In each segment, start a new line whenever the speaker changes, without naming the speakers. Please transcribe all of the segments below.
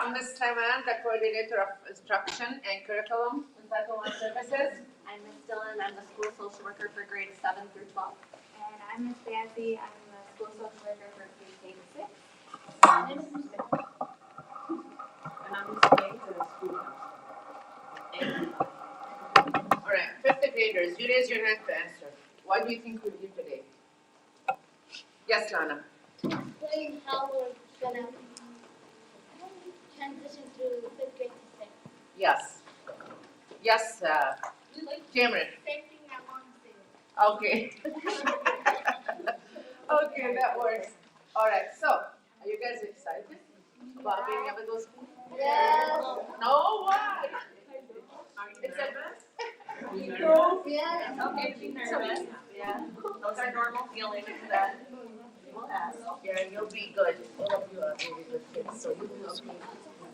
I'm Ms. Taiwan, the coordinator of instruction and curriculum in Title I services.
I'm Ms. Dillon. I'm the school social worker for grades 7 through 12.
And I'm Ms. Bancy. I'm the school social worker for K to 6.
My name is Ms. Smith. And I'm Ms. Bates, the school counselor.
All right, fifth graders, you raise your hand to answer. Why do you think we're here today? Yes, Lana.
Explain how we're gonna transition through 5th grade to 6th.
Yes. Yes, Cameron.
Same thing I want to say.
Okay. Okay, that works. All right, so are you guys excited about being able to go to school?
Yes.
No, why?
Are you
It's
nervous?
a
Yes.
It's okay to be nervous. Yeah. Those are normal feelings that we'll have.
Yeah, you'll be good. All of you are really good kids, so you will be.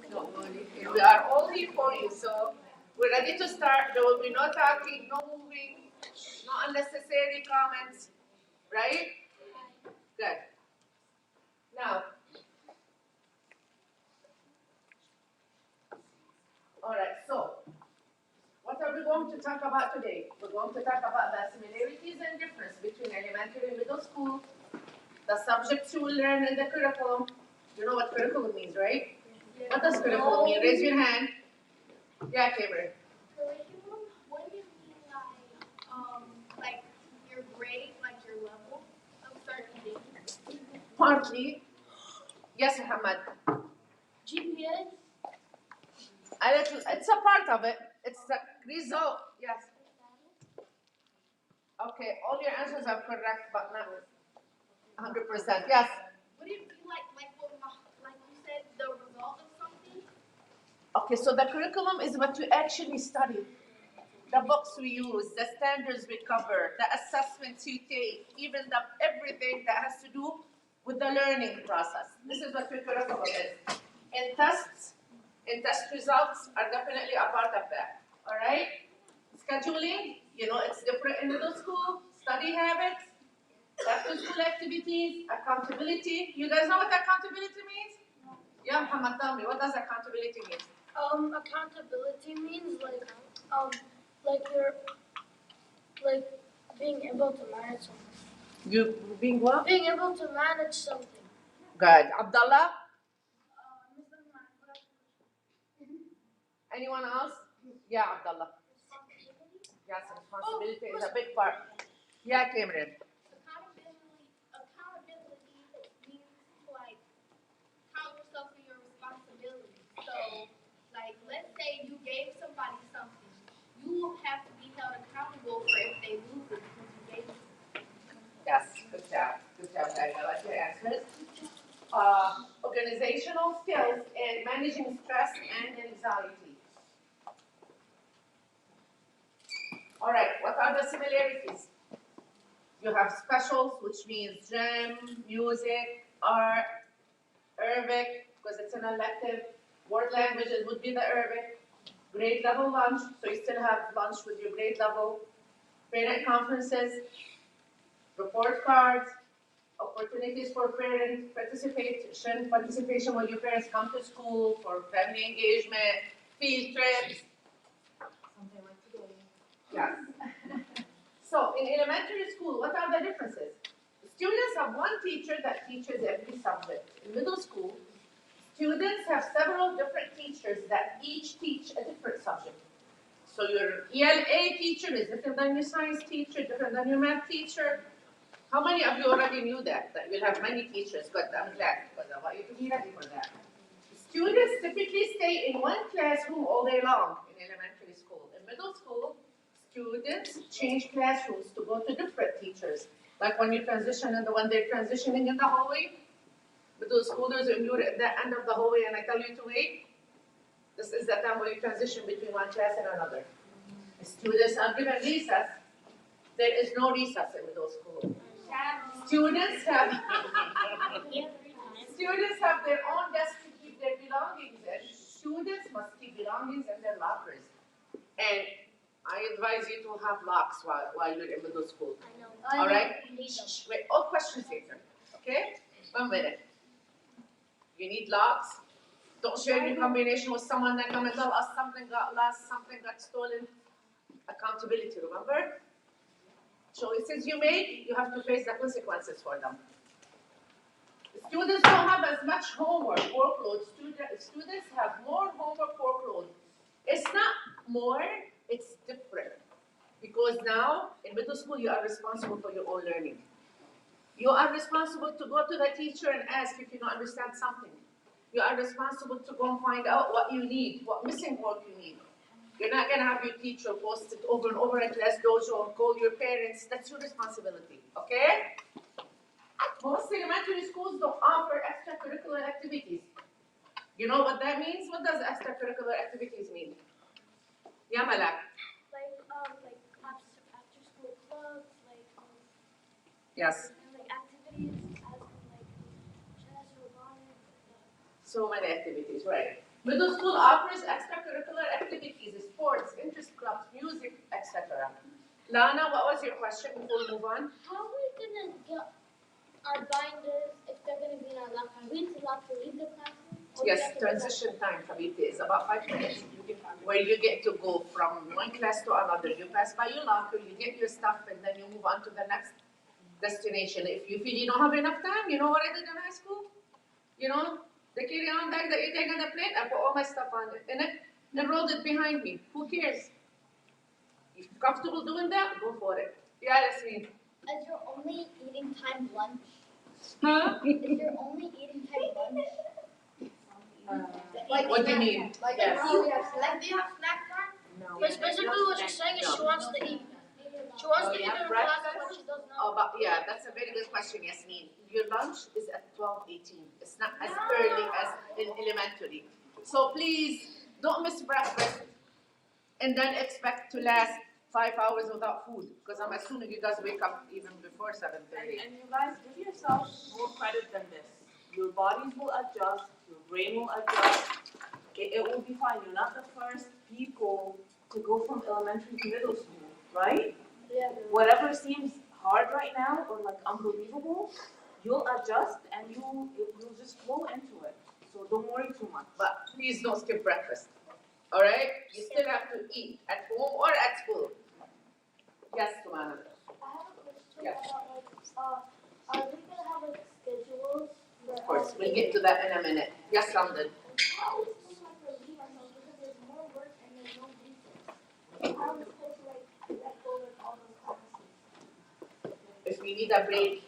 Don't worry. We are all here for you, so we're ready to start. There will be no talking, no moving, no unnecessary comments, right? Good. Now, all right, so what are we going to talk about today? We're going to talk about the similarities and difference between elementary and middle school, the subjects you will learn in the curriculum. You know what curriculum means, right? What does curriculum mean? Raise your hand. Yeah, Cameron.
Curriculum? What do you mean like your grade, like your level of certain things?
Partly. Yes, Muhammad.
GPS?
It's a part of it. It's the result. Yes. Okay, all your answers are correct, but not 100%. Yes.
What do you mean like you said, the result of something?
Okay, so the curriculum is what you actually study. The books we use, the standards we cover, the assessments you take, even everything that has to do with the learning process. This is what your curriculum is. And test results are definitely a part of that. All right? Scheduling, it's different in middle school. Study habits, after school activities, accountability. You guys know what accountability means? Yeah, Muhammad, tell me, what does accountability mean?
Accountability means you're being able to manage something.
You being what?
Being able to manage something.
Good. Abdullah? Anyone else? Yeah, Abdullah. Yes, responsibility is a big part. Yeah, Cameron.
Accountability means like count yourself in your responsibility. So, like, let's say you gave somebody something, you will have to be held accountable for if they lose it because you gave it.
Yes, good job. Good job, guys. I like your answers. Organizational skills and managing stress and anxiety. All right, what are the similarities? You have specials, which means gym, music, art, Arabic, because it's an elective. World languages would be the Arabic. Grade level lunch, so you still have lunch with your grade level. Parent conferences, report cards, opportunities for parent participation when your parents come to school for family engagement, field trips. Something like today. Yes. So in elementary school, what are the differences? Students have one teacher that teaches every subject. In middle school, students have several different teachers that each teach a different subject. So your ULA teacher is different than your science teacher, different than your math teacher. How many of you already knew that you'll have many teachers? Good, I'm glad, because I want you to be ready for that. Students typically stay in one classroom all day long in elementary school. In middle school, students change classrooms to go to different teachers. Like when you transition and when they're transitioning in the hallway, middle schoolers, when you're at the end of the hallway and I tell you to wait, this is the time where you transition between one class and another. Students are given recess. There is no recess in middle school. Students have their own desk to keep their belongings in. Students must keep belongings in their lockers. And I advise you to have locks while you're in middle school. All right? Wait, all questions later. Okay? 1 minute. You need locks. Don't share your combination with someone that come and tell us something got lost, something got stolen. Accountability, remember? Choices you make, you have to face the consequences for them. Students don't have as much homework workload. Students have more homework workload. It's not more, it's different. Because now, in middle school, you are responsible for your own learning. You are responsible to go to the teacher and ask if you don't understand something. You are responsible to go and find out what you need, what missing work you need. You're not going to have your teacher post it over and over at Class Dojo and call your parents. That's your responsibility, okay? Most elementary schools don't offer extracurricular activities. You know what that means? What does extracurricular activities mean? Yeah, Malak.
Like after school clubs,
Yes.
like activities as in like chess, robotics,
So many activities, right. Middle school offers extracurricular activities, sports, interest clubs, music, etc. Lana, what was your question before we move on?
How are we gonna get our binders if they're gonna be in our locker? Are we allowed to leave the classroom? Or we
Yes,
have to go
transition time, Habibti, is about 5 minutes. Where you get to go from one class to another. You pass by your locker, you get your stuff, and then you move on to the next destination. If you feel you don't have enough time, you know what I did in high school? You know, the carry-on bag that you take on the plate, I put all my stuff on it in it and rolled it behind me. Who cares? If you're comfortable doing that, go for it. Yeah, that's me.
Is your only eating time lunch?
Huh?
Is your only eating time lunch?
What do you mean?
Like,
Yes.
do you have snack time?
No.
But basically what she's saying is she wants to eat. She wants to eat in her class, but she does not.
Oh, but yeah, that's a very good question, Yasmin. Your lunch is at 12:18. It's not as early as in elementary. So please don't miss breakfast and then expect to last 5 hours without food. Because I'm assuming you guys wake up even before 7:30.
And you guys, give yourself more credit than this. Your bodies will adjust, your brain will adjust. It will be fine. You're not the first people to go from elementary to middle school, right?
Yeah.
Whatever seems hard right now or like unbelievable, you'll adjust and you'll just flow into it. So don't worry too much.
But please don't skip breakfast. All right? You still have to eat at home or at school. Yes, Tumana.
I have a question
Yeah.
about are we gonna have like schedules?
Of course, we'll get to that in a minute. Yes, London.
How are we supposed to like relieve ourselves because there's more work and there's no recess? How are we supposed to like let go of all those classes?
If we need a break,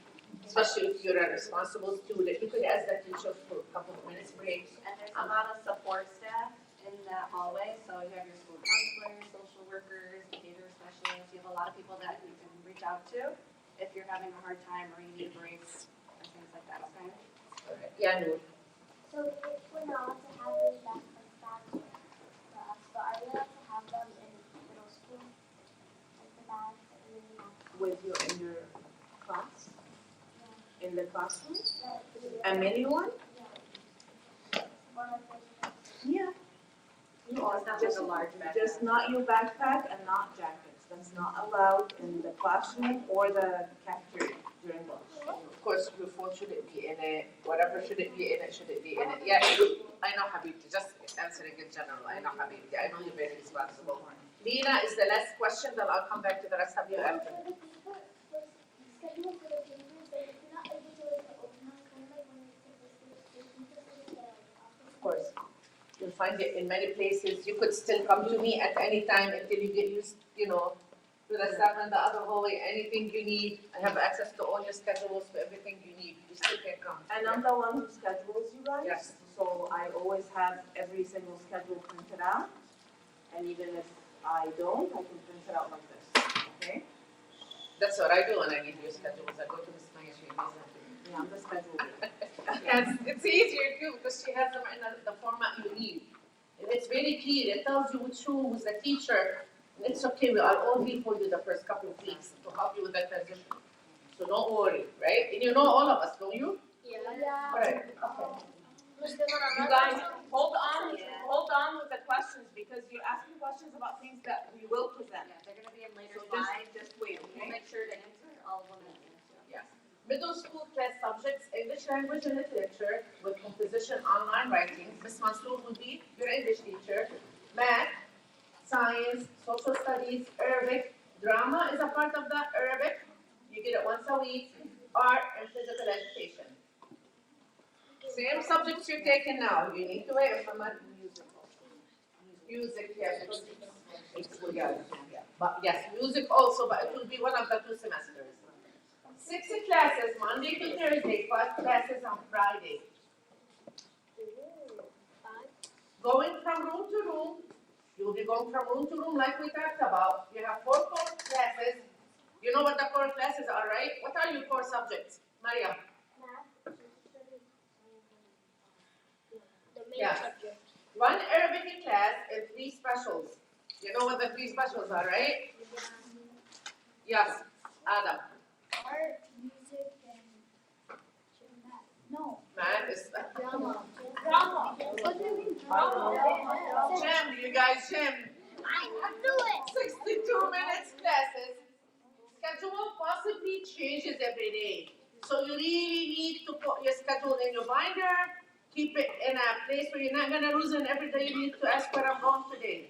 especially if you're a responsible student, you could ask the teacher for a couple of minutes break.
And there's a lot of support staff in that hallway, so you have your school counselors, social workers, behavior specialists, you have a lot of people that you can reach out to if you're having a hard time or you need a break and things like that, okay?
Yeah, no.
So if we're not allowed to have those back for us, but are we allowed to have them in middle school? Like the bags that we have?
With you in your class, in the classroom,
Yeah.
a mini one.
One of those.
Yeah.
Oh, it's not just a large backpack.
Just not your backpack and not jackets. That's not allowed in the classroom or the cafeteria during lunch.
Of course, your phone shouldn't be in it. Whatever shouldn't be in it, shouldn't be in it. Yeah, I know, Habibti. Just answering in general. I know, Habibti. I know you're very responsible. Lena is the last question, then I'll come back to the rest of you after.
For the paper, for schedule for the papers, like if you're not able to like open house, kind of like when you take the papers,
Of course. You'll find it in many places. You could still come to me at any time until you get used, to the staff in the other hallway. Anything you need, I have access to all your schedules, to everything you need. You still can come.
And I'm the one who schedules you guys.
Yes.
So I always have every single schedule printed out. And even if I don't, I can print it out like this. Okay?
That's what I do when I need your schedules. I go to Miss Maya, she gives them to me.
Yeah, I'm the scheduler.
Yes, it's easier too because she has them in the format you need. And it's very clear. It tells you which who's the teacher. And it's okay. I'll all be for you the first couple of weeks to help you with that transition. So don't worry, right? And you know all of us, don't you?
Yeah.
All right. Okay.
You guys, hold on with the questions because you're asking questions about things that we will present.
Yeah, they're gonna be in later
So
slides.
just wait,
We'll
okay?
make sure to answer all of them in advance.
Yes. Middle school class subjects, English language and literature with composition composition, online writing. Miss Mansour will be your English teacher. Math, science, social studies, Arabic. Drama is a part of the Arabic. You get it once a week. Art and physical education. Same subjects you're taking now. You need to implement music, yes. But yes, music also, but it will be one of the 2 semesters. 6 classes, Monday to Thursday, 5 classes on Friday. Going from room to room, you'll be going from room to room like we talked about. You have 4 core classes. You know what the core classes are, right? What are your core subjects, Mariam?
The main
Yes.
subject.
1 Arabic class and 3 specials. You know what the 3 specials are, right? Yes, Adam.
Art, music, and math. No.
Math is
Drama. Drama. What do you mean drama?
Jim, you guys, Jim.
I knew it.
62 minutes classes. Schedule possibly changes every day. So you really need to put your schedule in your binder. Keep it in a place where you're not going to lose it every day. You need to ask where I'm going today.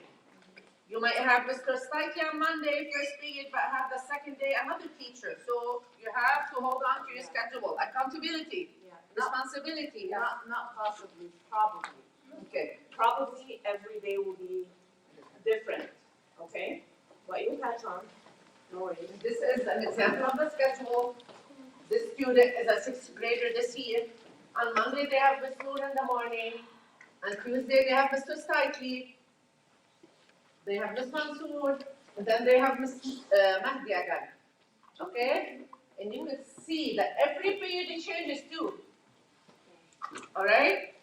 You might have Mr. Stiky on Monday, first period, but have the second day another teacher. So you have to hold on to your schedule. Accountability, responsibility.
Not possibly, probably.
Okay.
Probably every day will be different, okay? But you catch on, no worries.
This is an example of the schedule. This student is a 6th grader this year. On Monday, they have Miss Noor in the morning. On Tuesday, they have Mr. Stiky. They have Miss Mansour. And then they have Miss Mahdi again. Okay? And you will see that every period it changes too. All right?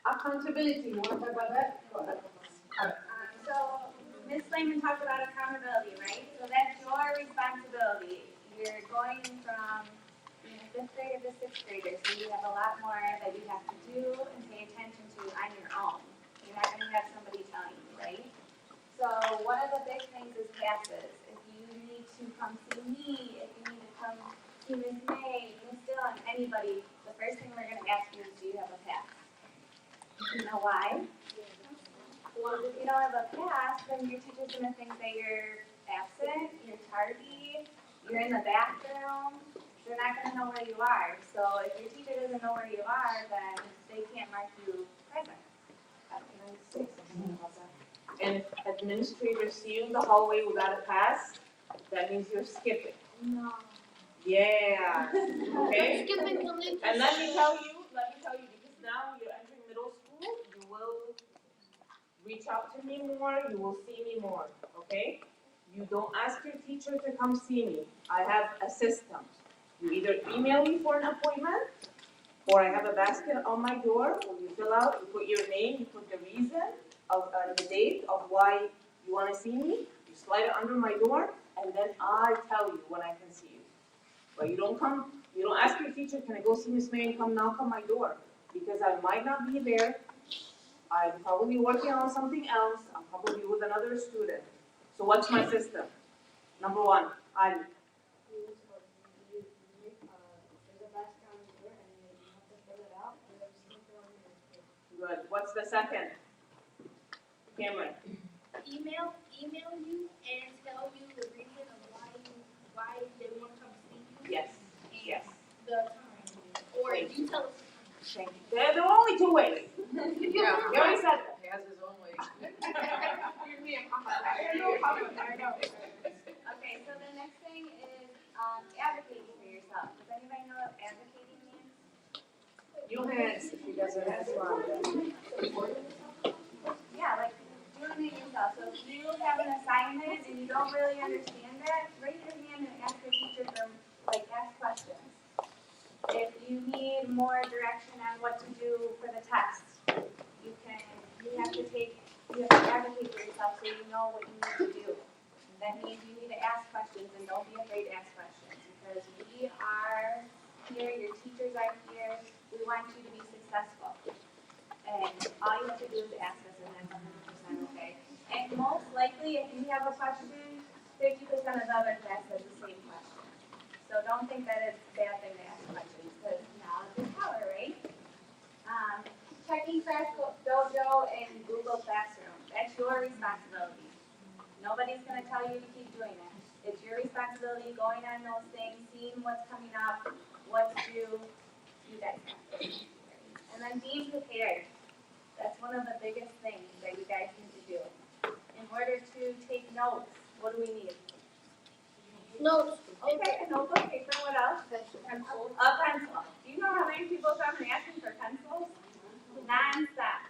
Accountability. You want to talk about that? Go ahead.
So Ms. Slayman talked about accountability, right? So that's your responsibility. You're going from 5th grader to 6th grader, so you have a lot more that you have to do and pay attention to on your own. You're not going to have somebody telling you, right? So one of the big things is passes. If you need to come see me, if you need to come see Ms. May, Ms. Dillon, anybody, the first thing we're going to ask you is, do you have a pass? You know why? Well, if you don't have a pass, then your teacher's gonna think that you're absent, you're tardy, you're in the bathroom. They're not gonna know where you are. So if your teacher doesn't know where you are, then they can't mark you present. Can I say something about that?
And administrators see you in the hallway without a pass, that means you're skipping.
No.
Yeah, okay?
Skipping the link.
And let me tell you, because now you're entering middle school, you will reach out to me more, you will see me more, okay? You don't ask your teacher to come see me. I have a system. You either email me for an appointment, or I have a basket on my door where you fill out, you put your name, you put the reason of the date of why you want to see me, you slide it under my door, and then I tell you when I can see you. But you don't ask your teacher, can I go see Miss May, and come knock on my door, because I might not be there. I'm probably working on something else, I'm probably with another student. So what's my system? Number 1, good. What's the second? Cameron.
Email you and tell you the reason of why they want to come see you.
Yes, yes.
The time. Or you tell us.
Thank you. There are only 2 ways.
Yeah.
You already said that.
He has his own way.
Okay, so the next thing is advocating for yourself. Does anybody know what advocating means?
New hands, if you guys are hands on.
Yeah, like doing it yourself. So if you have an assignment and you don't really understand it, raise your hand and ask your teacher for, ask questions. If you need more direction on what to do for the test, you have to advocate for yourself so you know what you need to do. That means you need to ask questions, and don't be afraid to ask questions, because we are here, your teachers are here, we want you to be successful. And all you have to do is ask us, and that's 100% okay. And most likely, if you have a question, 50% of the other class has the same question. So don't think that it's bad thing to ask questions, because now it's power, right? Checking Class Dojo and Google Classroom, that's your responsibility. Nobody's gonna tell you to keep doing that. It's your responsibility going on those things, seeing what's coming up, what's due, you guys have to. And then being prepared. That's one of the biggest things that you guys need to do. In order to take notes, what do we need?
Notes.
Okay, a notebook, paper, what else?
Pencil.
A pencil. Do you know how many people come and ask me for pencils? Non-stop.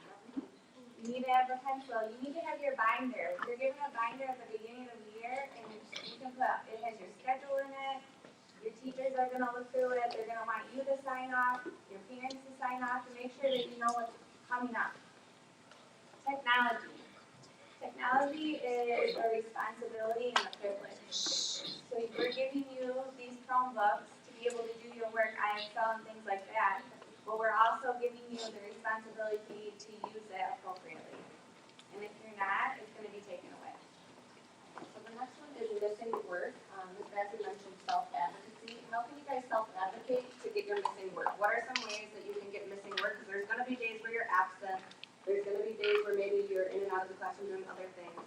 You need to have a pencil. You need to have your binder. You're given a binder at the beginning of the year, and you can put, it has your schedule in it. Your teachers are gonna look through it. They're gonna want you to sign off, your parents to sign off, to make sure that you know what's coming up. Technology. Technology is a responsibility and a privilege. So we're giving you these Chromebooks to be able to do your work on Excel and things like that, but we're also giving you the responsibility to use it appropriately. And if you're not, it's gonna be taken away.
So the next one is missing work. Ms. Bassey mentioned self-advocacy. How can you guys self-advocate to get your missing work? What are some ways that you can get missing work? Because there's gonna be days where you're absent. There's gonna be days where maybe you're in and out of the classroom doing other things.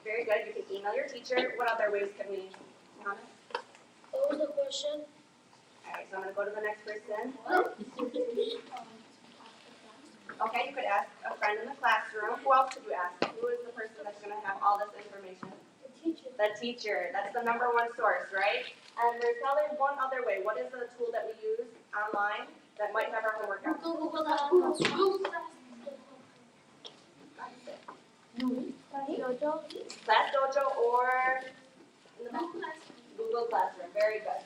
Very good. You can email your teacher. What other ways can we comment?
What was the question?
All right, so I'm gonna go to the next person. Okay, you could ask a friend in the classroom. Who else could you ask? Who is the person that's gonna have all this information?
The teacher.
The teacher. That's the number one source, right? And there's probably one other way. What is the tool that we use online that might have our homework on?
Google Dojo.
Class Dojo or in the back? Google Classroom. Very good.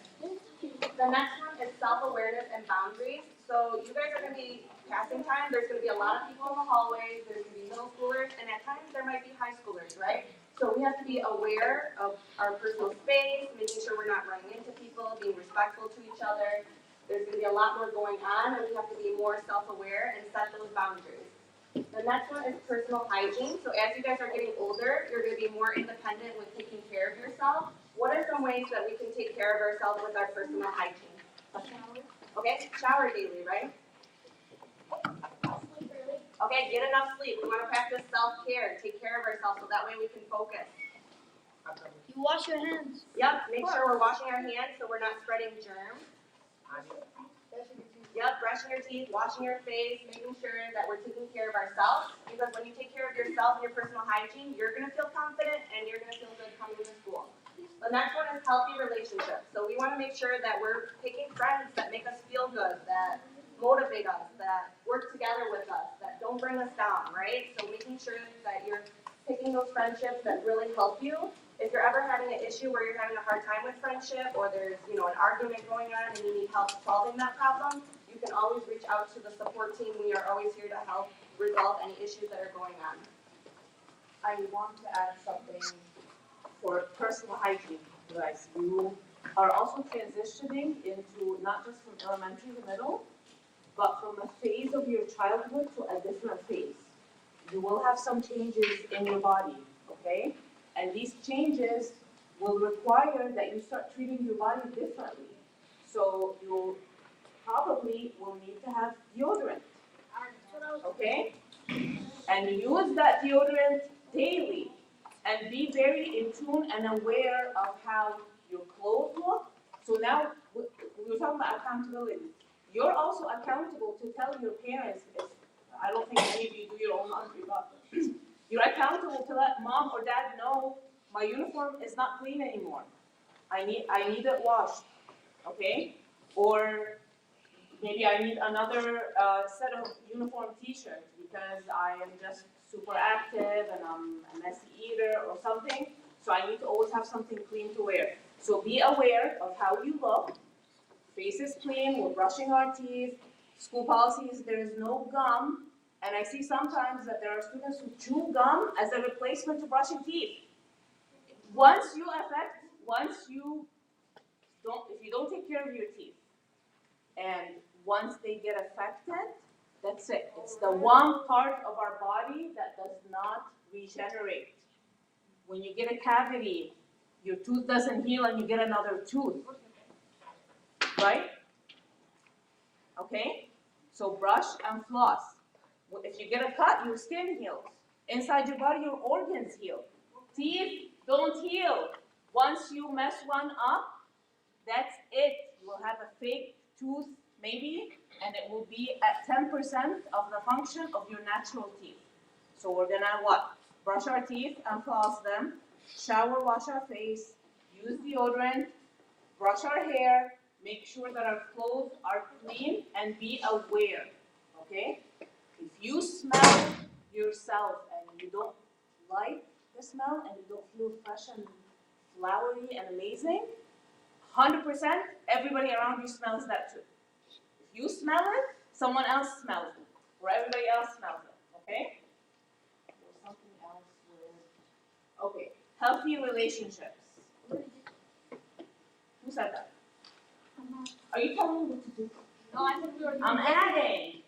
The next one is self-awareness and boundaries. So you guys are going to be passing time. There's going to be a lot of people in the hallways. There's going to be middle schoolers, and at times there might be high schoolers, right? So we have to be aware of our personal space, making sure we're not running into people, being respectful to each other. There's going to be a lot more going on, and we have to be more self-aware and set those boundaries. The next one is personal hygiene. So as you guys are getting older, you're going to be more independent with taking care of yourself. What are some ways that we can take care of ourselves with our personal hygiene? Okay, shower daily, right? Okay, get enough sleep. We want to practice self-care, take care of ourselves so that way we can focus.
You wash your hands.
Yep, make sure we're washing our hands so we're not spreading germs. Yep, brushing your teeth, washing your face, making sure that we're taking care of ourselves. Because when you take care of yourself and your personal hygiene, you're going to feel confident and you're going to feel good coming to school. The next one is healthy relationships. So we want to make sure that we're picking friends that make us feel good, that motivate us, that work together with us, that don't bring us down, right? So making sure that you're picking those friendships that really help you. If you're ever having an issue where you're having a hard time with friendship, or there's an argument going on and you need help solving that problem, you can always reach out to the support team. We are always here to help resolve any issues that are going on.
I want to add something for personal hygiene, guys. You are also transitioning into not just from elementary to middle, but from a phase of your childhood to a different phase. You will have some changes in your body, okay? And these changes will require that you start treating your body differently. So you probably will need to have deodorant, okay? And use that deodorant daily and be very in tune and aware of how your clothes look. So now we were talking about accountability. You're also accountable to tell your parents, I don't think any of you do your own laundry, but you're accountable to let mom or dad know my uniform is not clean anymore. I need it washed, okay? Or maybe I need another set of uniform t-shirts because I am just super active and I'm a messy eater or something. So I need to always have something clean to wear. So be aware of how you look. Face is clean, we're brushing our teeth. School policies, there is no gum. And I see sometimes that there are students who chew gum as a replacement to brushing teeth. If you don't take care of your teeth, and once they get affected, that's it. It's the one part of our body that does not regenerate. When you get a cavity, your tooth doesn't heal and you get another tooth, right? Okay? So brush and floss. If you get a cut, your skin heals. Inside your body, your organs heal. Teeth don't heal. Once you mess one up, that's it. You will have a fake tooth, maybe, and it will be at 10% of the function of your natural teeth. So we're gonna what? Brush our teeth and floss them, shower, wash our face, use deodorant, brush our hair, make sure that our clothes are clean, and be aware, okay? If you smell yourself and you don't like the smell and you don't feel fresh and flowery and amazing, 100% everybody around you smells that too. If you smell it, someone else smells it, or everybody else smells it, okay? There's something else with, okay, healthy relationships. Who said that? Are you telling me what to do?
No, I think we were.
I'm adding.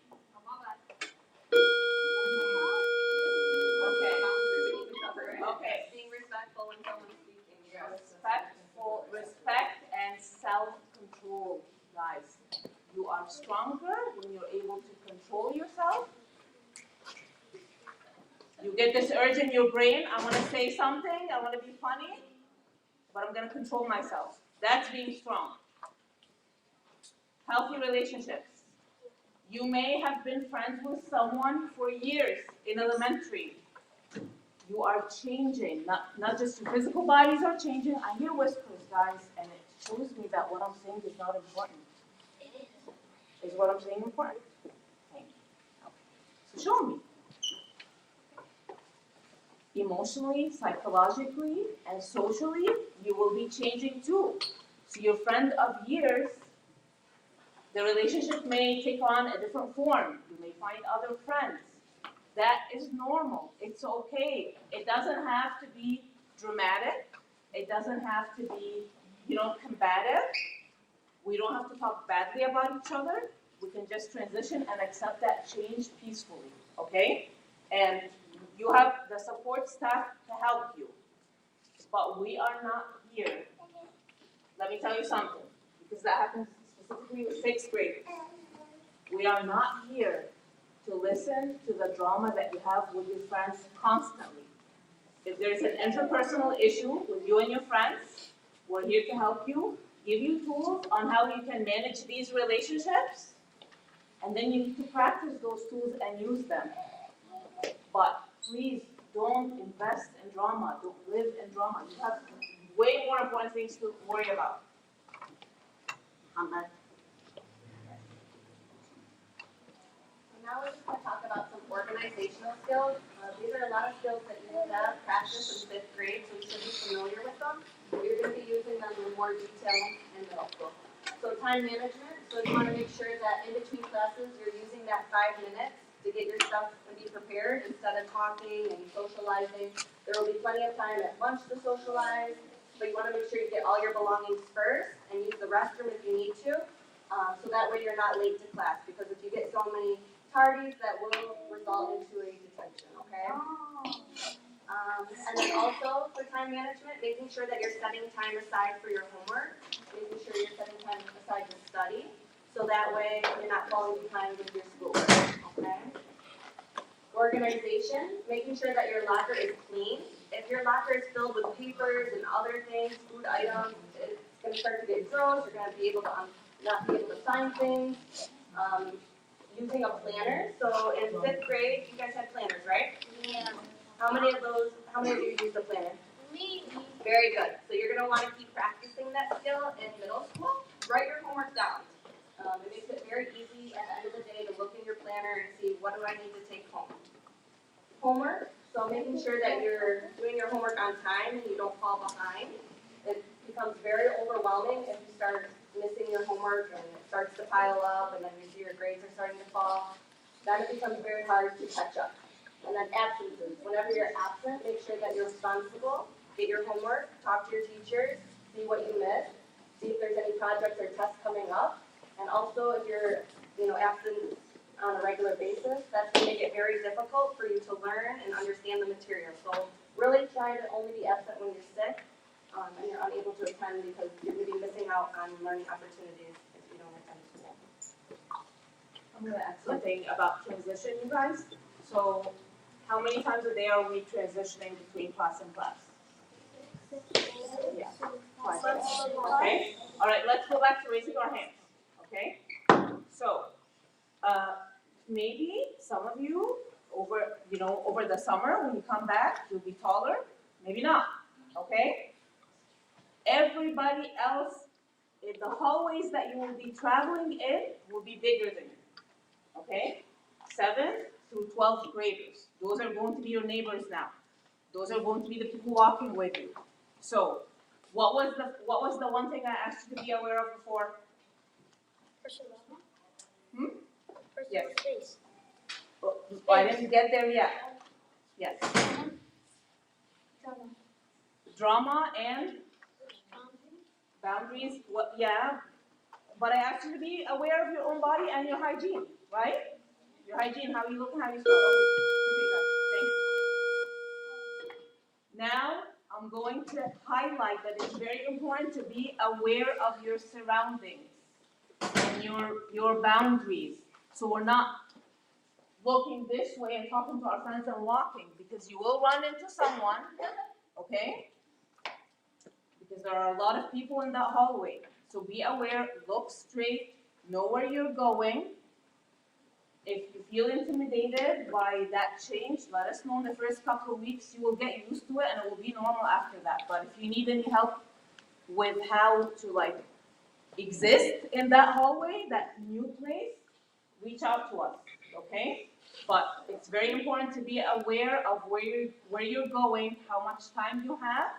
Okay.
Being respectful when someone's speaking.
Respect and self-control, guys. You are stronger when you're able to control yourself. You get this urge in your brain, I want to say something, I want to be funny, but I'm going to control myself. That's being strong. Healthy relationships. You may have been friends with someone for years in elementary. You are changing, not just your physical bodies are changing. I hear whispers, guys, and it shows me that what I'm saying is not important. Is what I'm saying important? Thank you. Okay. So show me. Emotionally, psychologically, and socially, you will be changing too. So your friend of years, the relationship may take on a different form. You may find other friends. That is normal. It's okay. It doesn't have to be dramatic. It doesn't have to be, combative. We don't have to talk badly about each other. We can just transition and accept that change peacefully, okay? And you have the support staff to help you. But we are not here. Let me tell you something, because that happens specifically with 6th graders. We are not here to listen to the drama that you have with your friends constantly. If there's an interpersonal issue with you and your friends, we're here to help you, give you tools on how you can manage these relationships, and then you need to practice those tools and use them. But please don't invest in drama, don't live in drama. You have way more important things to worry about. Ahmed.
Now we're just going to talk about some organizational skills. These are a lot of skills that you have practiced in 5th grade, so you should be familiar with them. You're going to be using them in more detail in middle school. So time management, so you want to make sure that in between classes you're using that 5 minutes to get your stuff and be prepared instead of talking and socializing. There will be plenty of time at lunch to socialize, but you want to make sure you get all your belongings first and use the restroom if you need to, so that way you're not late to class, because if you get so many tardies, that will result into a detention, okay? And then also for time management, making sure that you're setting time aside for your homework, making sure you're setting time aside to study, so that way you're not falling behind with your schoolwork, okay? Organization, making sure that your locker is clean. If your locker is filled with papers and other things, food items, it's going to start to get gross. You're going to be able to not be able to find things. Using a planner. So in 5th grade, you guys had planners, right?
Yeah.
How many of you used a planner?
Me.
Very good. So you're going to want to keep practicing that skill in middle school. Write your homework down. It makes it very easy at the end of the day to look in your planner and see, what do I need to take home? Homework. So making sure that you're doing your homework on time and you don't fall behind. It becomes very overwhelming if you start missing your homework and it starts to pile up and then you see your grades are starting to fall. Then it becomes very hard to catch up. And then absences. Whenever you're absent, make sure that you're responsible. Get your homework, talk to your teachers, see what you missed, see if there's any projects or tests coming up. And also if you're absent on a regular basis, that's going to make it very difficult for you to learn and understand the material. So really try to only be absent when you're sick, and you're unable to attend because you're gonna be missing out on learning opportunities if you don't attend school.
I'm gonna add something about transition, you guys. So, how many times a day are we transitioning between class and class? Yeah. Twice. Okay, all right, let's go back to raising our hands, okay? So, maybe some of you over the summer, when you come back, you'll be taller, maybe not, okay? Everybody else in the hallways that you will be traveling in will be bigger than you, okay? 7th through 12th graders, those are going to be your neighbors now. Those are going to be the people walking with you. So, what was the one thing I asked you to be aware of before?
Personal.
Hmm?
Personal
Yes.
space.
Oh, I didn't get there yet. Yes. Drama and boundaries. What? Yeah. But I asked you to be aware of your own body and your hygiene, right? Your hygiene, how you look and how you smell. Okay, guys. Thank you. Now I'm going to highlight that it's very important to be aware of your surroundings and your boundaries. So we're not looking this way and talking to our friends and walking, because you will run into someone, okay? Because there are a lot of people in that hallway. So be aware, look straight, know where you're going. If you feel intimidated by that change, let us know in the first couple of weeks. You will get used to it and it will be normal after that. But if you need any help with how to exist in that hallway, that new place, reach out to us, okay? But it's very important to be aware of where you're going, how much time you have,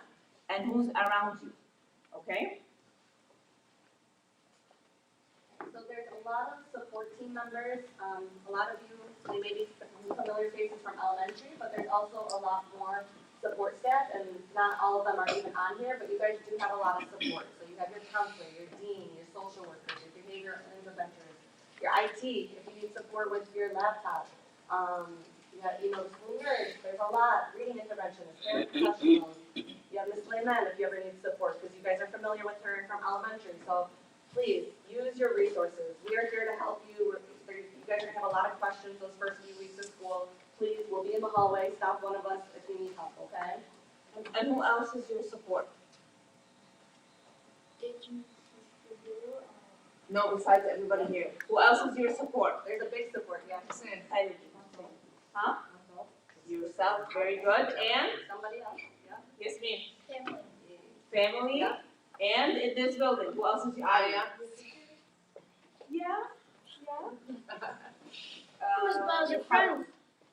and who's around you, okay?
So there's a lot of support team members. A lot of you, they may be familiar faces from elementary, but there's also a lot more support staff, and not all of them are even on here, but you guys do have a lot of support. So you have your counselor, your dean, your social workers, your behavior interventionists, your IT, if you need support with your laptop. The school nurse, there's a lot, reading interventionists, paraprofessionals. You have Miss Lehman if you ever need support, because you guys are familiar with her from elementary. So please, use your resources. We are here to help you. You guys are going to have a lot of questions those first few weeks of school. Please, we'll be in the hallway. Stop one of us if you need help, okay?
And who else is your support?
Did you do?
No, besides everybody here. Who else is your support?
There's a big support, yeah.
Heidi. Huh? Yourself, very good. And?
Somebody else, yeah.
Yes, me.
Family.
Family.
Yeah.
And in this building, who else is your?
Aya.
Yeah.
Who's about your friends?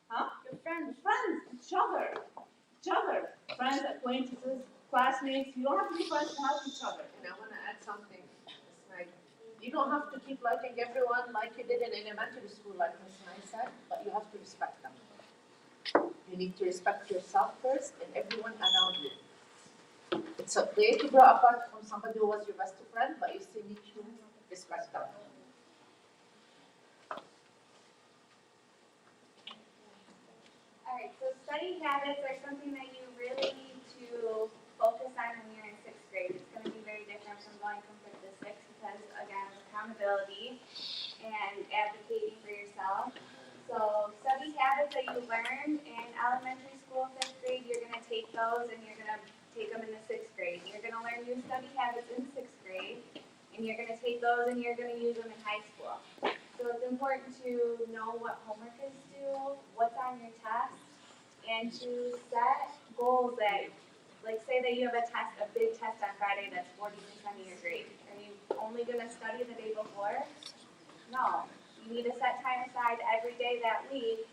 Huh?
Your friends.
Friends, each other. Friends, acquaintances, classmates. You don't have to be friends to help each other.
And I want to add something. It's like, you don't have to keep liking everyone like you did in elementary school, like Ms. Mai said, but you have to respect them. You need to respect yourself first and everyone around you. It's okay to grow apart from somebody who was your best friend, but you still need to respect them.
Alright, so study habits are something that you really need to focus on when you're in 6th grade. It's going to be very different from going from 5th to 6th because, again, of accountability and advocating for yourself. So study habits that you learned in elementary school, 5th grade, you're going to take those and you're going to take them into 6th grade. You're going to learn new study habits in 6th grade, and you're going to take those and you're going to use them in high school. So it's important to know what homework is due, what's on your test, and to set goals that, like say that you have a big test on Friday that's 40% of your grade. Are you only going to study the day before? No. You need to set time aside every day that week,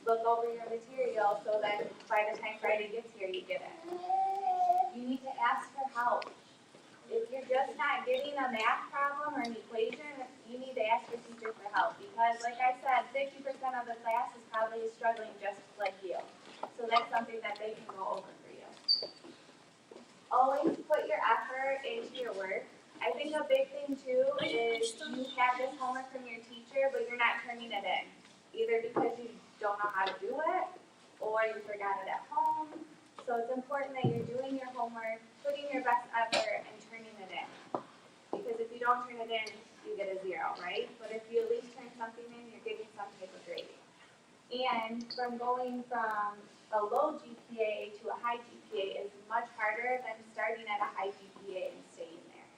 look over your material so that by the time Friday gets here, you get it. You need to ask for help. If you're just not getting a math problem or an equation, you need to ask your teacher for help because, like I said, 50% of the class is probably struggling just like you. So that's something that they can go over for you. Always put your effort into your work. I think a big thing too is you have this homework from your teacher, but you're not turning it in. Either because you don't know how to do it, or you forgot it at home, So it's important that you're doing your homework, putting your best effort, and turning it in. Because if you don't turn it in, you get a 0, right? But if you at least turn something in, you're getting some type of grade. And from going from a low GPA to a high GPA is much harder than starting at a high GPA and staying there.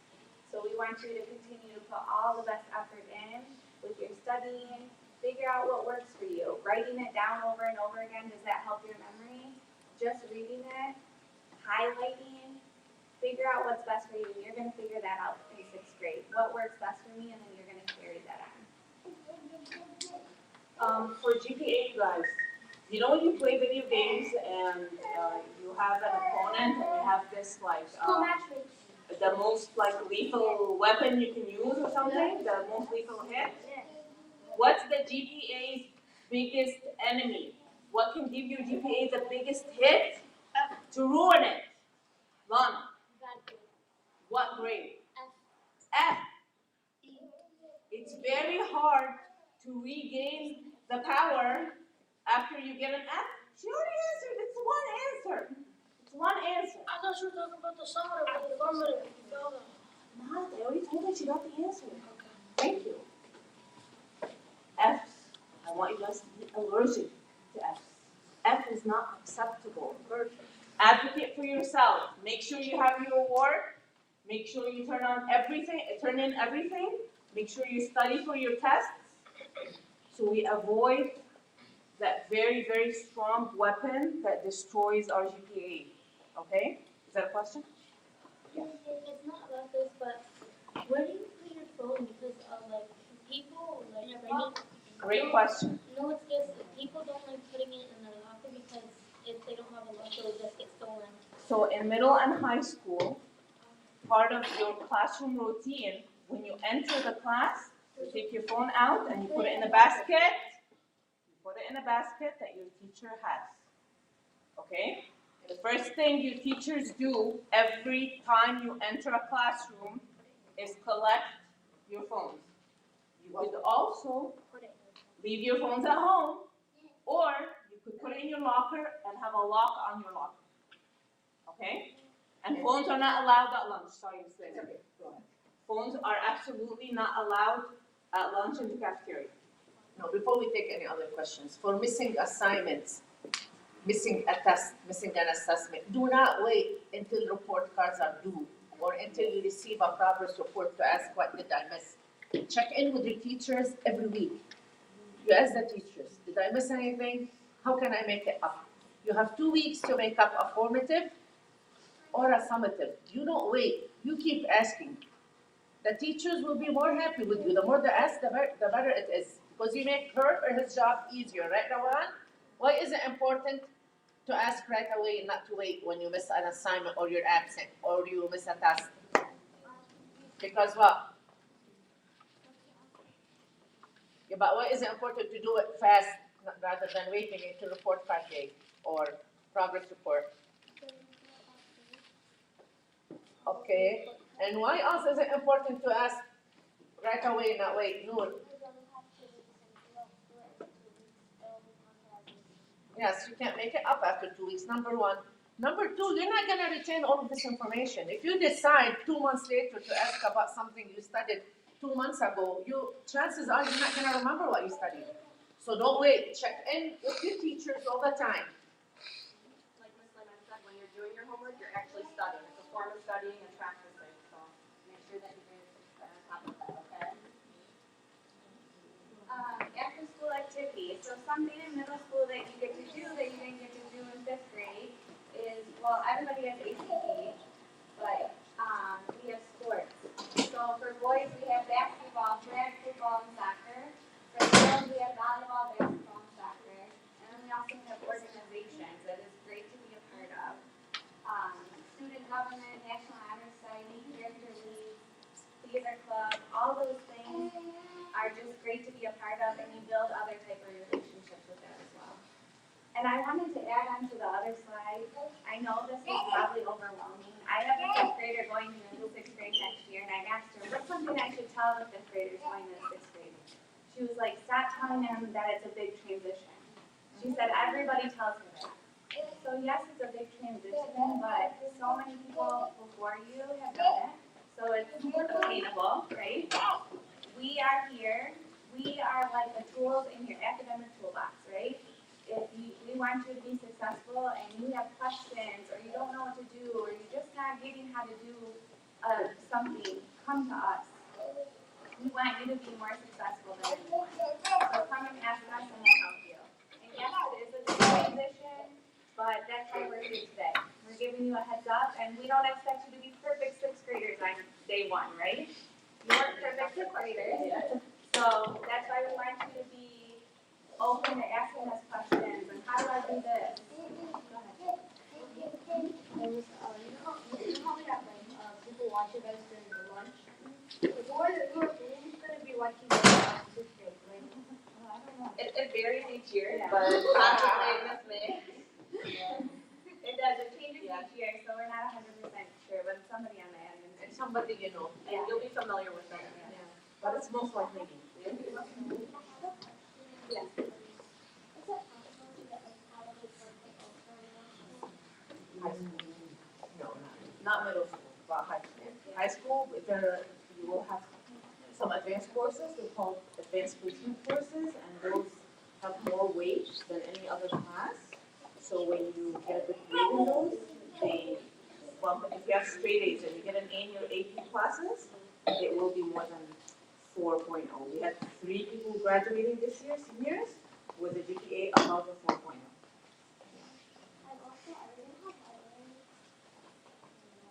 So we want you to continue to put all the best effort in with your studying, figure out what works for you. Writing it down over and over again, does that help your memory? Just reading it, highlighting, figure out what's best for you, and you're gonna figure that out in 6th grade. What works best for me, and then you're gonna carry that on.
For GPA, you guys, you know when you play video games and you have an opponent and you have this like the most like lethal weapon you can use or something, the most lethal hit? What's the GPA's biggest enemy? What can give your GPA the biggest hit to ruin it? Lana, what grade? F. It's very hard to regain the power after you get an F. She already answered. It's one answer. It's one answer.
I thought you were talking about the summative, the formative.
No, I already told her she got the answer. Thank you. F's. I want you guys to be allergic to F's. F is not acceptable. Advocate for yourself. Make sure you have your work. Make sure you turn in everything. Make sure you study for your tests. So we avoid that very, very strong weapon that destroys our GPA. Okay? Is that a question?
Yeah. It's not about this, but where do you put your phone? Because like people like bring it.
Great question.
No, it's just people don't like putting it in their locker because if they don't have a locker, it'll just get stolen.
So in middle and high school, part of your classroom routine, when you enter the class, you take your phone out and you put it in a basket. You put it in a basket that your teacher has. Okay? The first thing you teachers do every time you enter a classroom is collect your phones. You could also leave your phones at home, or you could put it in your locker and have a lock on your locker. Okay? And phones are not allowed at lunch. Sorry to say. Okay, go ahead. Phones are absolutely not allowed at lunch in the cafeteria.
No, before we take any other questions, for missing assignments, missing a test, missing an assessment, do not wait until report cards are due or until you receive a progress report to ask what did I miss. Check in with your teachers every week. You ask the teachers, did I miss anything? How can I make it up? You have 2 weeks to make up a formative or a summative. You don't wait, you keep asking. The teachers will be more happy with you. The more they ask, the better it is. Because you make her or his job easier, right, Rawan? Why is it important to ask right away and not to wait when you miss an assignment or you're absent or you miss a test? Because what? Yeah, but why is it important to do it fast rather than waiting until report card day or progress report? Okay. And why else is it important to ask right away, not wait? Noor. Yes, you can't make it up after 2 weeks, number one. Number two, you're not gonna retain all of this information. If you decide 2 months later to ask about something you studied 2 months ago, chances are you're not gonna remember what you studied. So don't wait, check in with your teachers all the time.
Like Ms. Lehman said, when you're doing your homework, you're actually studying. It's a form of studying and practicing, so make sure that you guys are on top of that, okay?
After school activities, so something in middle school that you get to do that you didn't get to do in 5th grade is, well, everybody has ACT, but we have sports. So for boys, we have basketball, track, football, and soccer. For girls, we have volleyball, basketball, and soccer. And then we also have organizations that is great to be a part of. Student government, National Honor Society, character league, theater club, all those things are just great to be a part of, and you build other type of relationships with that as well. And I wanted to add on to the other slide. I know this is probably overwhelming. I have a 5th grader going into 6th grade next year, and I asked her, what's something I should tell the 5th graders going into 6th grade? She was like, stop telling them that it's a big transition. She said, everybody tells her that. So yes, it's a big transition, but so many people before you have done it, so it's attainable, right? We are here, we are like the tools in your academic toolbox, right? If we want you to be successful and you have questions, or you don't know what to do, or you're just not getting how to do something, come to us. We want you to be more successful than anyone. So come and ask us and we'll help you. And yes, it is a big transition, but that's why we're here today. We're giving you a heads up, and we don't expect you to be perfect sixth graders on day one, right? You weren't perfect sixth graders. So that's why we want you to be open to asking us questions, and how do I do this? Go ahead.
You know how we have people watch you guys during the lunch? Who's gonna be watching you guys sixth grade?
It varies each year,
Yeah.
but possibly Miss May. It does, it changes each year, so we're not 100% sure, but it's somebody on the admin.
And somebody you know,
And you'll be familiar with them.
but it's most likely me.
Yes.
Is it possible to get like holiday birthday also in middle school?
High school. No, not middle school, but high school. High school, you will have some advanced courses, they're called advanced placement courses, and those have more weight than any other class. So when you get a good grade in those, they bump, if you have straight A's and you get an A in your AP classes, it will be more than 4.0. We had 3 people graduating this year, seniors, with a GPA above a 4.0.
And also, I really have holidays.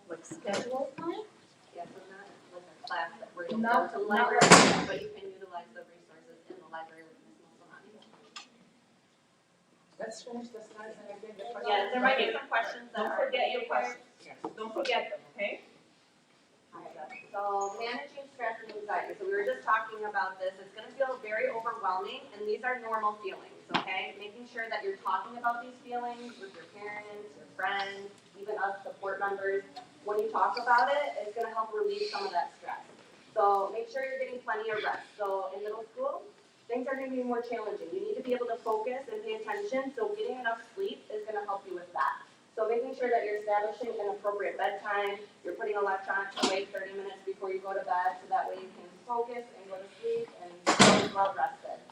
Like schedule time?
Yes, so not like a class that we're going
Not-
to the
not
library, but you can utilize the resources in the library with Ms. Mussolani.
Let's finish the slides and again the questions.
Yeah, there might be some questions that
Don't
are.
forget your questions. Yes. Don't forget them, okay?
So managing stress and anxiety, so we were just talking about this, it's gonna feel very overwhelming, and these are normal feelings, okay? Making sure that you're talking about these feelings with your parents, your friends, even us support members. When you talk about it, it's gonna help relieve some of that stress. So make sure you're getting plenty of rest. So in middle school, things are gonna be more challenging. You need to be able to focus and pay attention, so getting enough sleep is gonna help you with that. So making sure that you're establishing an appropriate bedtime, you're putting electronics away 30 minutes before you go to bed, so that way you can focus and go to sleep and feel well rested.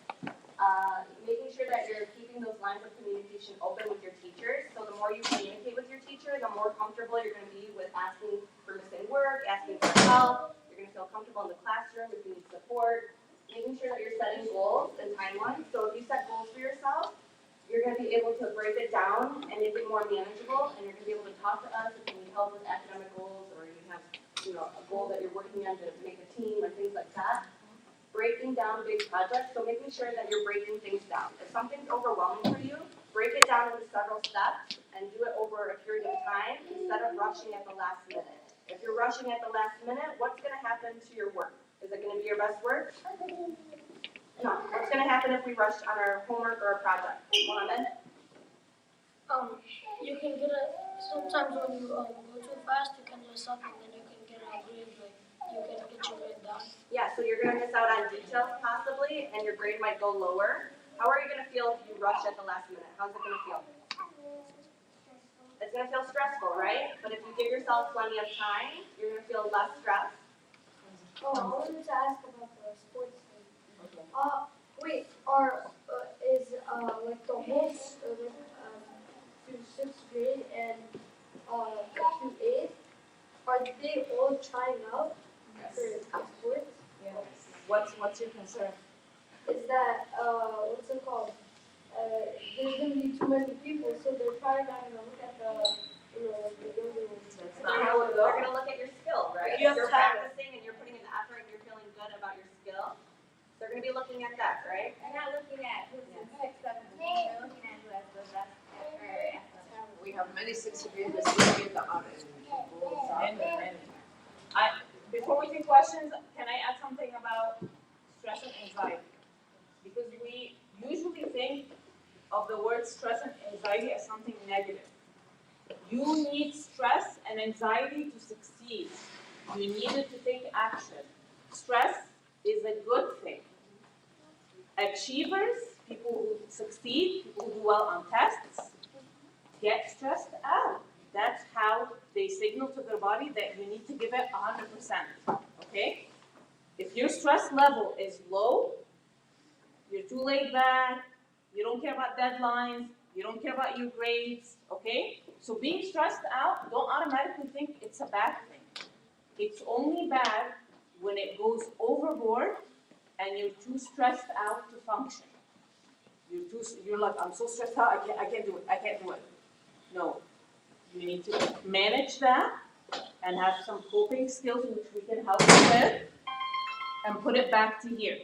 Making sure that you're keeping those lines of communication open with your teachers, so the more you communicate with your teacher, the more comfortable you're gonna be with asking for missing work, asking for help, you're gonna feel comfortable in the classroom if you need support. Making sure that you're setting goals and timelines, so if you set goals for yourself, you're gonna be able to break it down and make it more manageable, and you're gonna be able to talk to us if you need help with academic goals, or you have, a goal that you're working on to make a team or things like that. Breaking down big projects, so making sure that you're breaking things down. If something's overwhelming for you, break it down into several steps and do it over a period of time instead of rushing at the last minute. If you're rushing at the last minute, what's gonna happen to your work? Is it gonna be your best work? No. What's gonna happen if we rush on our homework or a project? Mohammed?
You can get sometimes when you go too fast, you can mess up and then you can get a grade, like, you can get your grade down.
Yeah, so you're gonna miss out on details possibly, and your grade might go lower. How are you gonna feel if you rush at the last minute? How's it gonna feel? It's gonna feel stressful, right? But if you give yourself plenty of time, you're gonna feel less stressed.
Oh, I wanted to ask about the sports thing.
Okay.
Wait, is like the whole through sixth grade and through eighth, are they all trying out for sports?
Yes. What's your concern?
Is that what's it called? There's gonna be too many people, so they're probably not gonna look at the younger ones.
That's not how it
They're
goes.
gonna look at your skill, right?
You
If
have
you're
to have-
practicing and you're putting in the effort and you're feeling good about your skill, they're gonna be looking at that, right?
They're not looking at who's in sixth, seventh, eighth, they're looking at who has the best athletic.
We have many sixth graders who get the honor. Many. Before we take questions, can I add something about stress and anxiety? Because we usually think of the word stress and anxiety as something negative. You need stress and anxiety to succeed. You need it to take action. Stress is a good thing. Achievers, people who succeed, people who do well on tests,
get stressed out. That's how they signal to their body that you need to give it 100%, okay? If your stress level is low, you're too laid back, you don't care about deadlines, you don't care about your grades, okay? So being stressed out, don't automatically think it's a bad thing. It's only bad when it goes overboard and you're too stressed out to function. You're like, I'm so stressed out, I can't do it. No, you need to manage that and have some coping skills which we can help you with and put it back to here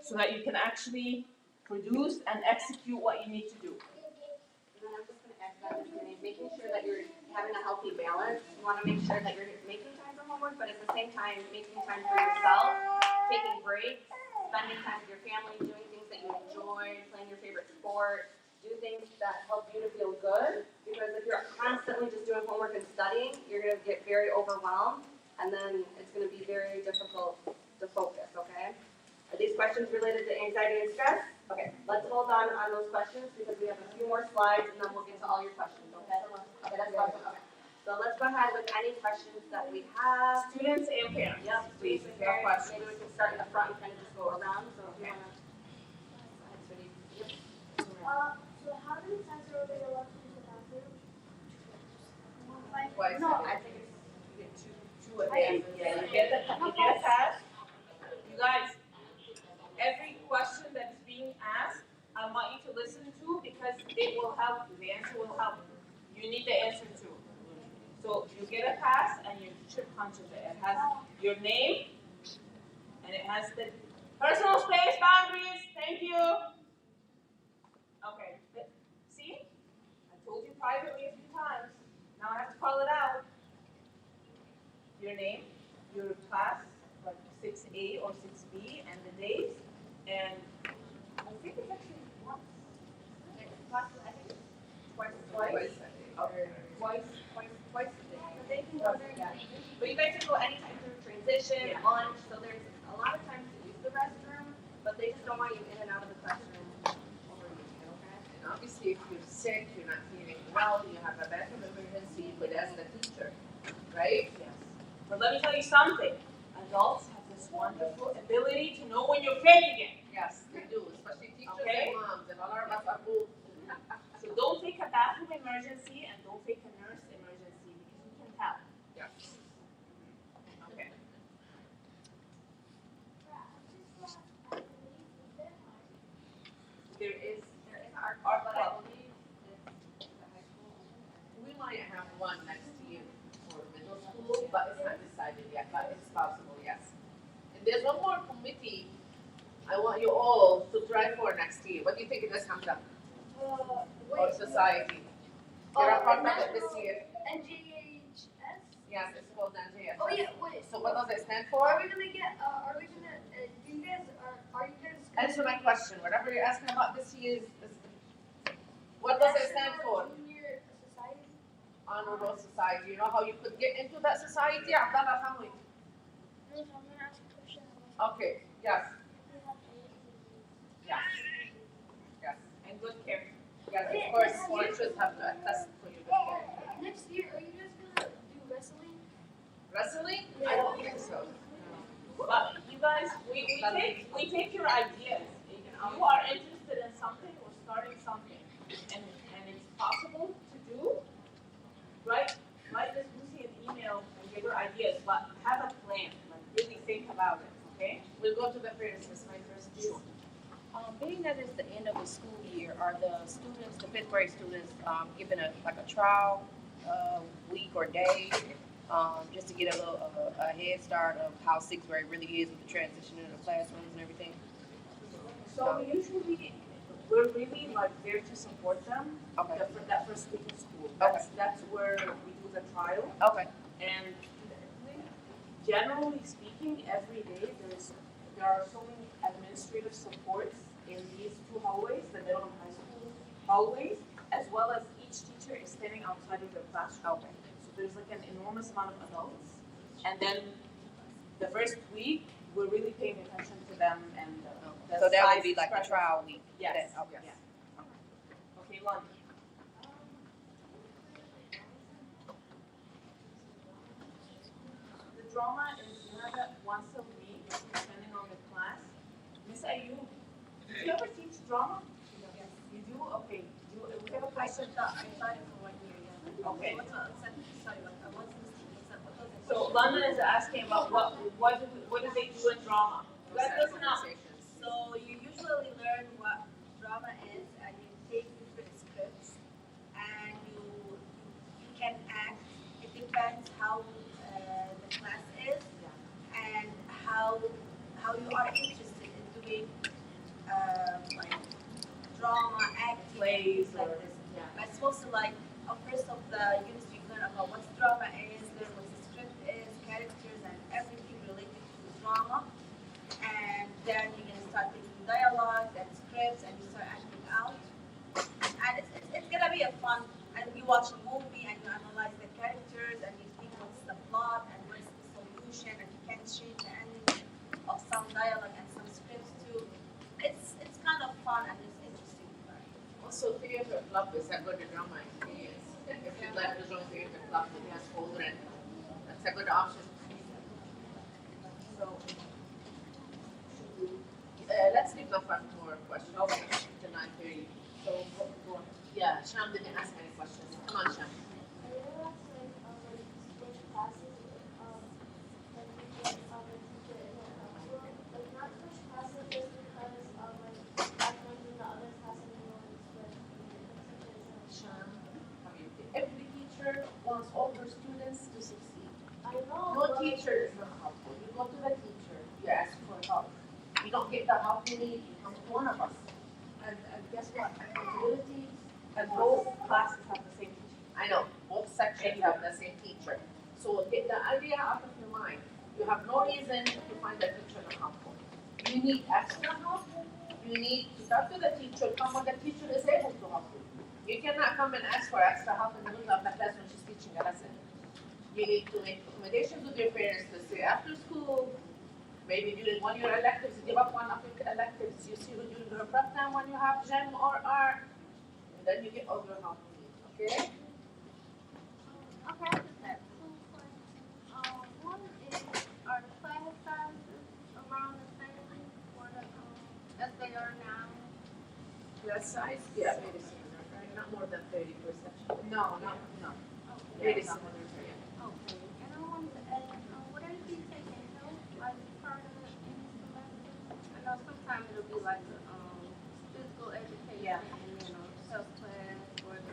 so that you can actually produce and execute what you need to do.
And then I'm just gonna add to that, making sure that you're having a healthy balance. You wanna make sure that you're making time for homework, but at the same time, making time for yourself, taking breaks, spending time with your family, doing things that you enjoy, playing your favorite sport, do things that help you to feel good. Because if you're constantly just doing homework and studying, you're gonna get very overwhelmed, and then it's gonna be very difficult to focus, okay? Are these questions related to anxiety and stress? Okay, let's hold on those questions because we have a few more slides and then we'll get to all your questions, okay? Okay, that's awesome, okay. So let's go ahead with any questions that we have.
Students and parents.
Yep,
Please,
students and
no
parents.
questions.
Maybe we can start in the front and kind of just go around, so if you wanna. Yep.
So how many times are we allowed to use the bathroom?
Twice
No,
a day.
I think it's,
You get two a day. Yeah, you get a pass. You guys, every question that's being asked, I want you to listen to because it will help you. The answer will help you. You need the answer too. So you get a pass and your teacher punches it. It has your name and it has the personal space boundaries. Thank you. Okay. See? I told you privately a few times. Now I have to call it out. Your name, your class, like 6A or 6B, and the days, and I think it's actually once. I think it's twice
Twice a day.
Okay. Twice a day.
but they can go during, but you guys can go anytime through transition,
Yeah.
lunch, so there's a lot of times to use the restroom, but they just don't want you in and out of the classroom overusing it, okay?
And obviously, if you're sick, you're not feeling well, you have a bathroom emergency, you could ask the teacher, right?
Yes. But let me tell you something. Adults have this wonderful ability to know when you're faking it.
Yes, they do, especially teachers
Okay.
and moms, and all our moms are old.
So don't fake a bathroom emergency and don't fake a nurse emergency because you can tell.
Yeah.
Okay. There is
Art
Art
club, but I
club.
believe it's the high school.
We might have one next year for middle school, but it's not decided yet, but it's possible, yes. And there's one more committee I want you all to try for next year. What do you think of this, Hamza? Or society? You're a part of it this year.
NGHS?
Yes, it's called NJS.
Oh yeah, wait.
So what does it stand
Are
for?
we gonna get, are we gonna, do you guys, are you guys?
Answer my question. Whatever you're asking about this year's, what does it stand for?
Junior society?
Honorable society. You know how you could get into that society? Abdallah Hamwi.
No, so I'm gonna ask a question.
Okay, yes, yes, yes,
and good care.
yes, of course, teachers have to attest for you.
Next year, are you guys gonna do wrestling?
Wrestling? I don't think so.
But you guys, we take your ideas. If you are interested in something, we're starting something, and it's possible to do. Write Miss Lucy an email and give her ideas, but have a plan. Like really think about it. Okay?
We'll go to the parents, this is my first view.
Being that it's the end of the school year, are the students, the fifth grade students, given a trial week or day, just to get a head start of how sixth grade really is with the transition into the classrooms and everything?
So usually we're really like there to support them.
Okay.
For that first week of school.
Okay.
That's where we do the trial.
Okay.
And generally speaking, every day there are so many administrative supports in these two hallways, the middle and high school hallways, as well as each teacher is standing outside of their classroom.
Okay.
So there's like an enormous amount of adults. And then the first week, we're really paying attention to them and the
So that would
size
be like the
expression.
trial week?
Yes.
Okay.
Yes. Okay, London. drama is you have it once a week, depending on the class. Miss Ayub, do you ever teach drama? Yes. You do? Okay. We have a question.
I taught it for 1 year, yeah.
Okay.
Sorry, what's this?
So London is asking about what do they do in drama? Let us know.
So you usually learn what drama is, and you take different scripts, and you can act. It depends how the class is, and how you are interested in doing like drama, acting,
Plays
things like
or-
this.
yeah.
But it's mostly like first of the units you learn about what drama is, learn what the script is, characters, and everything related to drama. And then you're gonna start taking dialogues and scripts, and you start acting out. And it's gonna be a fun. And you watch a movie and you analyze the characters and you think what's the plot and what's the solution, and you can change the ending of some dialogue and some scripts too. It's kind of fun and it's interesting.
Also, theater club is a good drama experience. If you'd like to join theater club with your children, that's a good option.
So
Let's leave the front more questions.
Okay.
To 9:30.
go on.
Yeah, Sham didn't ask any questions. Come on, Sham.
I really want to switch classes like we get the teacher in the council. Like not switch classes just because I'm going to the other class and we want to switch the teachers.
Sham, every teacher wants all her students to succeed.
I know.
No
but-
teacher is not helpful. You go to the teacher, you ask for help. You don't get the help you need, you come to one of us.
And guess what? Abilities and both classes have the same teacher.
I know, both sections have the same teacher. So get the idea out of your mind. You have no reason to find a teacher not helpful. You need extra help. You need to talk to the teacher, come when the teacher is able to help you. You cannot come and ask for extra help in the middle of the class when she's teaching a lesson. You need to make accommodations with your parents to stay after school. Maybe during one of your electives, give up one of your electives. You see who during your prep time when you have gym or art. And then you get all your help you need, okay?
Okay, one is, are the class sizes around the same or as they are now?
Class size? Yeah, very similar, right? Not more than 30 per section.
No.
Very similar, yeah.
Okay, and I wanted to ask, would I be taking help, like, part of it in the semester? I know sometimes it'll be like, physical education
Yeah.
and, health class or the,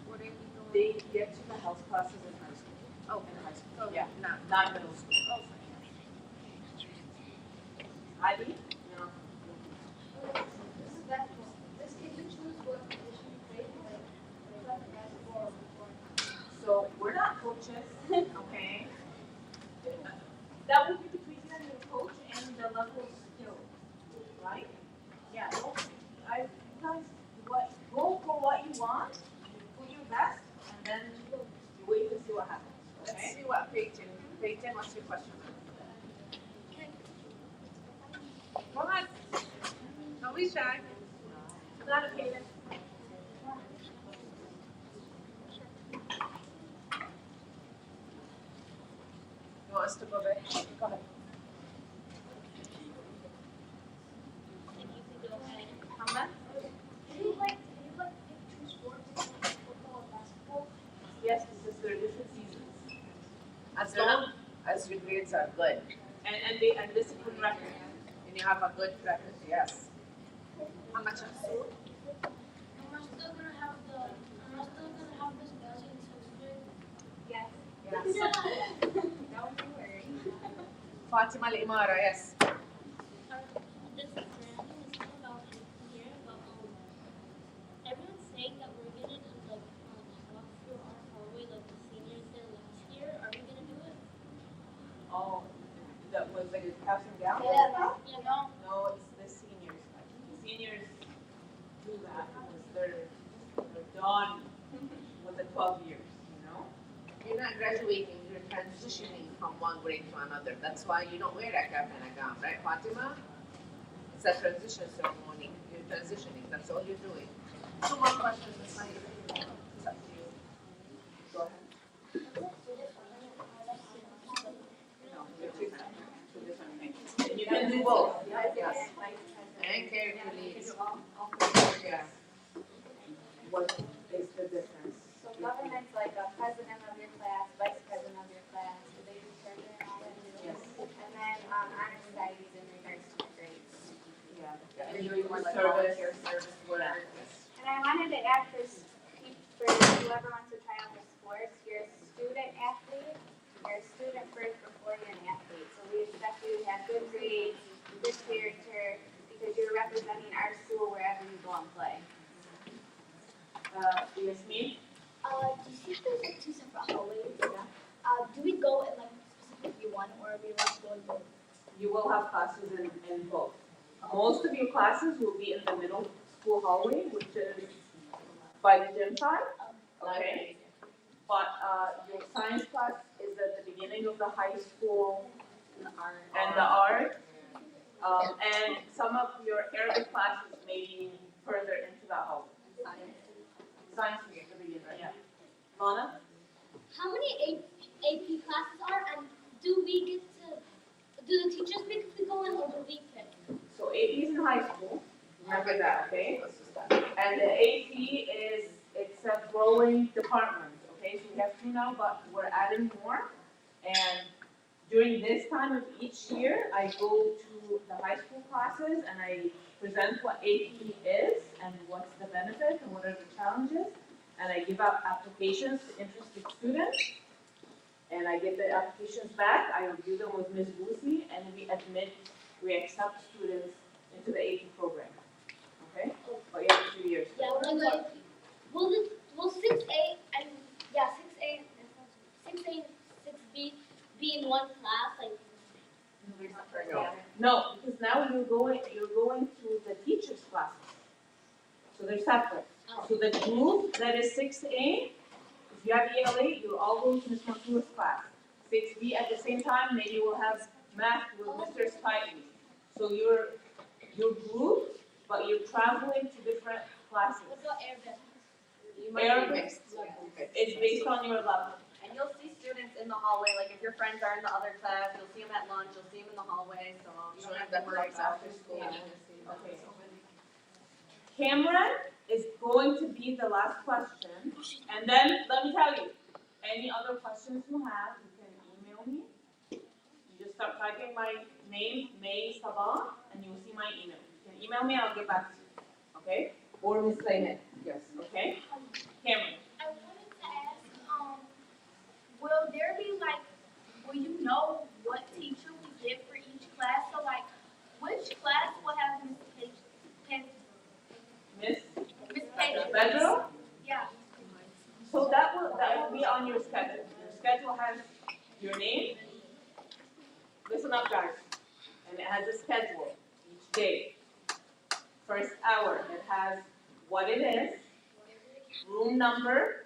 would they be doing?
They get to the health classes in high school.
Oh,
In high school.
so
Yeah.
not,
Not middle school.
okay.
IB? No.
This can you choose what position you play, like basketball or
So we're not coaches, okay? That would be between you and your coach and the level of skill, right? Yeah, you guys, go for what you want, you put your best, and then you wait to see what happens,
Let's
okay?
see what Peyton, what's your question? Go ahead. Don't be shy.
Not a payment.
You want us to go back? Go ahead.
How much?
do you like pick two sports like football and basketball?
Yes, because they're different seasons.
As long as your grades are good
And discipline record.
and you have a good record, yes. How much of school?
Am I still gonna have this basic in sixth grade?
Yes.
Yes.
Don't you worry.
Fatima Al-Imara, yes.
This is random, it's not about here, but everyone's saying that we're gonna walk through our hallway like the seniors did last year. Are we gonna do it?
Oh, that was like a caps and gowns?
You know?
No, it's the seniors. The seniors do that because they're done with the 12 years, you know?
You're not graduating, you're transitioning from one grade to another. That's why you don't wear a cap and a gown, right, Fatima? It's a transition ceremony. You're transitioning, that's all you're doing. Two more questions, Ms. Nair. It's up to you. Go ahead. both,
Yes.
yes.
Vice president.
And character leads. Yeah.
What is the difference?
So government's like a president of your class, vice president of your class, do they do treasurer and all that too?
Yes.
And then, honor societies in regards to grades.
Yeah.
You're doing more like
Service.
volunteer service work.
And I wanted to add for whoever wants to try out for sports, you're a student athlete, you're a student first before you're an athlete. So we expect you to have good grades, good character, because you're representing our school wherever you go and play.
Yasmin?
Do you see there's like two separate hallways? Do we go in like specifically one or are we allowed to go in both?
You will have classes in both. Most of your classes will be in the middle school hallway, which is by the gym side, okay? But your science class is at the beginning of the high school and the art. And some of your Arabic classes may be further into the hallway. Science is at the beginning, yeah. Lana?
How many AP classes are and do the teachers pick if we go in or do we pick?
So AP is in high school, remember that, okay? And the AP it's a growing department, okay? So we have two now, but we're adding more. And during this time of each year, I go to the high school classes and I present what AP is and what's the benefit and what are the challenges. And I give out applications to interested students. And I get the applications back, I review them with Ms. Lucy, and we accept students into the AP program. Okay? But you have 2 years.
Yeah, will 6A and 6A and 6B be in one class? Like
No, because now you're going to the teachers' classes. So they're separate. So the group that is 6A, if you have ULA, you'll all go to Ms. Mansour's class. 6B at the same time, maybe we'll have math with Mr. Spivey. So you're grouped, but you're traveling to different classes.
what about Arabic?
You might be
Arabic,
mixed.
it's based on your level.
And you'll see students in the hallway, like if your friends are in the other class, you'll see them at lunch, you'll see them in the hallway, so you don't have to worry about
after school.
Okay. Cameron is going to be the last question, and then let me tell you, any other questions you have, you can email me. You just start typing my name, May Sabah, and you'll see my email. You can email me, I'll get back to you. Okay?
Or Miss Clayman.
Yes. Okay? Cameron.
I wanted to ask, will there be will you know what teacher we get for each class? So which class will have Miss Page?
Miss
Miss Page.
Pedro?
Yeah.
So that will be on your schedule. Your schedule has your name. Listen up, guys. And it has a schedule each day. First hour, it has what it is, room number,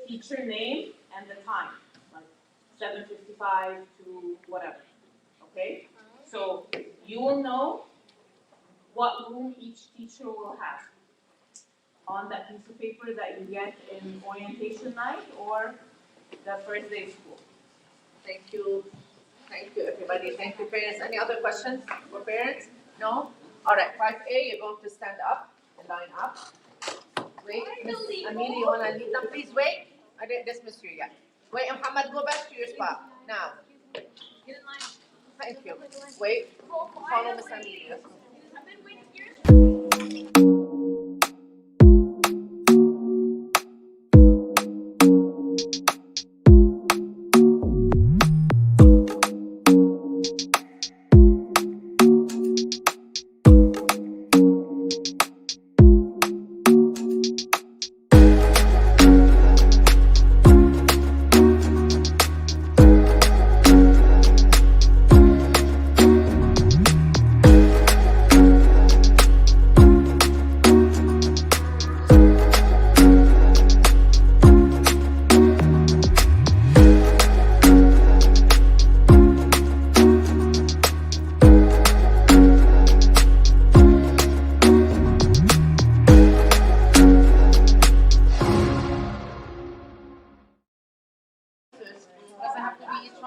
teacher name, and the time, like 7:55 to whatever. Okay? So you will know what room each teacher will have on that piece of paper that you get in orientation night or the first day of school.
Thank you. Thank you, everybody. Thank you, parents. Any other questions for parents? No? All right, 5A, you're going to stand up and line up. Wait, Miss Amelia, you want to lead them? Please wait. I didn't dismiss you yet. Wait, Muhammad, go back to your spot. Now.
Get in line.
Thank you. Wait. Follow Miss Amelia.